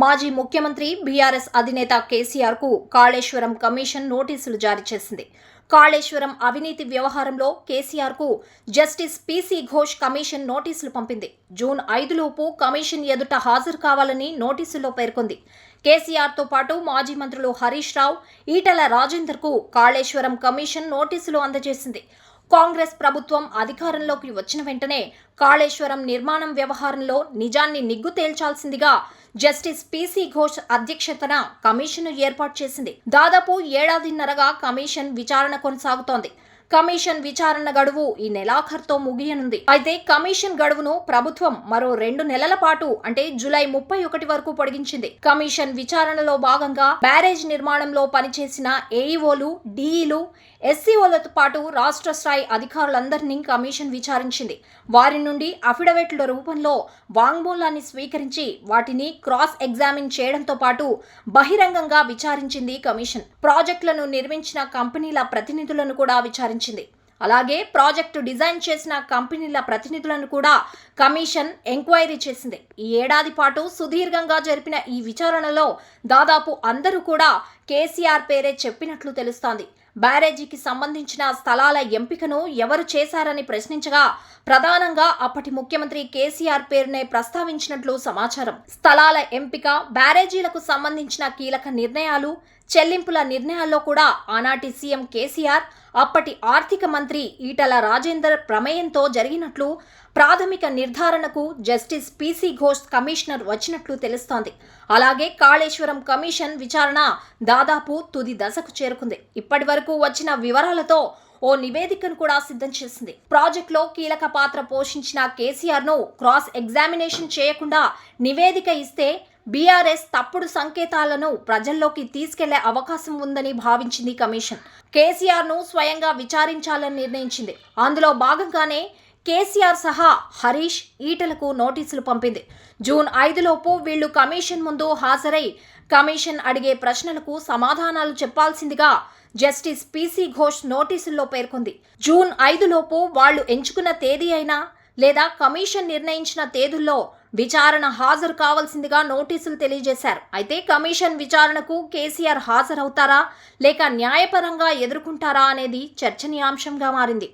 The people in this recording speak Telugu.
మాజీ ముఖ్యమంత్రి బీఆర్ఎస్ అధినేత కేసీఆర్ కు కాళేశ్వరం కమిషన్ నోటీసులు జారీ చేసింది. కాళేశ్వరం అవినీతి వ్యవహారంలో కేసీఆర్ కు జస్టిస్ పీసీ ఘోష్ కమిషన్ నోటీసులు పంపింది. జూన్ 5 లోపు కమిషన్ ఎదుట హాజరు కావాలని నోటీసులో పేర్కొంది. కేసీఆర్ తో పాటు మాజీ మంత్రులు హరీష్ రావు, ఈటెల రాజేందర్ కు కాళేశ్వరం కమిషన్ నోటీసులు అందజేసింది. కాంగ్రెస్ ప్రభుత్వం అధికారంలోకి వచ్చిన వెంటనే కాళేశ్వరం నిర్మాణం వ్యవహారంలో నిజాన్ని నిగ్గు తేల్చాల్సిందిగా జస్టిస్ పీసీ ఘోష్ అధ్యక్షతన కమిషన్ ఏర్పాటు చేసింది. దాదాపు ఏడాదిన్నరగా కమిషన్ విచారణ కొనసాగుతోంది. కమిషన్ విచారణ గడువు ఈ నెలాఖరుతో ముగియనుంది. అయితే కమిషన్ గడువును ప్రభుత్వం మరో 2 నెలల పాటు అంటే జూలై 31 వరకు పొడిగించింది. కమిషన్ విచారణలో భాగంగా బ్యారేజ్ నిర్మాణంలో పనిచేసిన ఏఈఓలు, డీఈలు, ఎస్సీఓలతో పాటు రాష్ట్ర స్థాయి అధికారులందరినీ కమిషన్ విచారించింది. వారి నుండి అఫిడవిట్ల రూపంలో వాంగ్మూలాన్ని స్వీకరించి వాటిని క్రాస్ ఎగ్జామిన్ చేయడంతో పాటు బహిరంగంగా విచారించింది కమిషన్. ప్రాజెక్టులను నిర్మించిన కంపెనీల ప్రతినిధులను కూడా విచారించింది. అలాగే ప్రాజెక్టు డిజైన్ చేసిన కంపెనీల ప్రతినిధులను కూడా కమిషన్ ఎంక్వైరీ చేసింది. ఈ ఏడాది పాటు సుదీర్ఘంగా జరిపిన ఈ విచారణలో దాదాపు అందరూ కూడా కేసీఆర్ పేరే చెప్పినట్లు తెలుస్తోంది. బ్యారేజీకి సంబంధించిన స్థలాల ఎంపికను ఎవరు చేశారని ప్రశ్నించగా ప్రధానంగా అప్పటి ముఖ్యమంత్రి కేసీఆర్ పేరునే ప్రస్తావించినట్లు సమాచారం. స్థలాల ఎంపిక, బ్యారేజీలకు సంబంధించిన కీలక నిర్ణయాలు, చెల్లింపుల నిర్ణయాల్లో కూడా ఆనాటి సీఎం కేసీఆర్, అప్పటి ఆర్థిక మంత్రి ఈటెల రాజేందర్ ప్రమేయంతో జరిగినట్లు ప్రాథమిక నిర్ధారణకు జస్టిస్ పీసీ ఘోష్ కమిషనర్ వచ్చినట్లు తెలుస్తోంది. అలాగే కాళేశ్వరం కమిషన్ విచారణ దాదాపు తుది దశకు చేరుకుంది. ఇప్పటి వరకు వచ్చిన వివరాలతో ఓ నివేదికను కూడా సిద్ధం చేసింది. ప్రాజెక్టులో కీలక పాత్ర పోషించిన కేసీఆర్ ను క్రాస్ ఎగ్జామినేషన్ చేయకుండా నివేదిక ఇస్తే బీఆర్ఎస్ తప్పుడు సంకేతాలను ప్రజల్లోకి తీసుకెళ్లే అవకాశం ఉందని భావించింది కమిషన్. కేసీఆర్ ను స్వయంగా విచారించాలని నిర్ణయించింది. అందులో భాగంగానే కేసీఆర్ సహా హరీష్, ఈటెలకు నోటీసులు పంపింది. జూన్ 5 లోపు వీళ్లు కమిషన్ ముందు హాజరై కమిషన్ అడిగే ప్రశ్నలకు సమాధానాలు చెప్పాల్సిందిగా జస్టిస్ పీసీ ఘోష్ నోటీసుల్లో పేర్కొంది. జూన్ 5 లోపు వాళ్లు ఎంచుకున్న తేదీ అయినా లేదా కమిషన్ నిర్ణయించిన తేదీల్లో విచారణ హాజరు కావాల్సిందిగా నోటీసులు తెలియజేశారు. అయితే కమిషన్ విచారణకు కేసీఆర్ హాజరవుతారా లేక న్యాయపరంగా ఎదుర్కొంటారా అనేది చర్చనీయాంశంగా మారింది.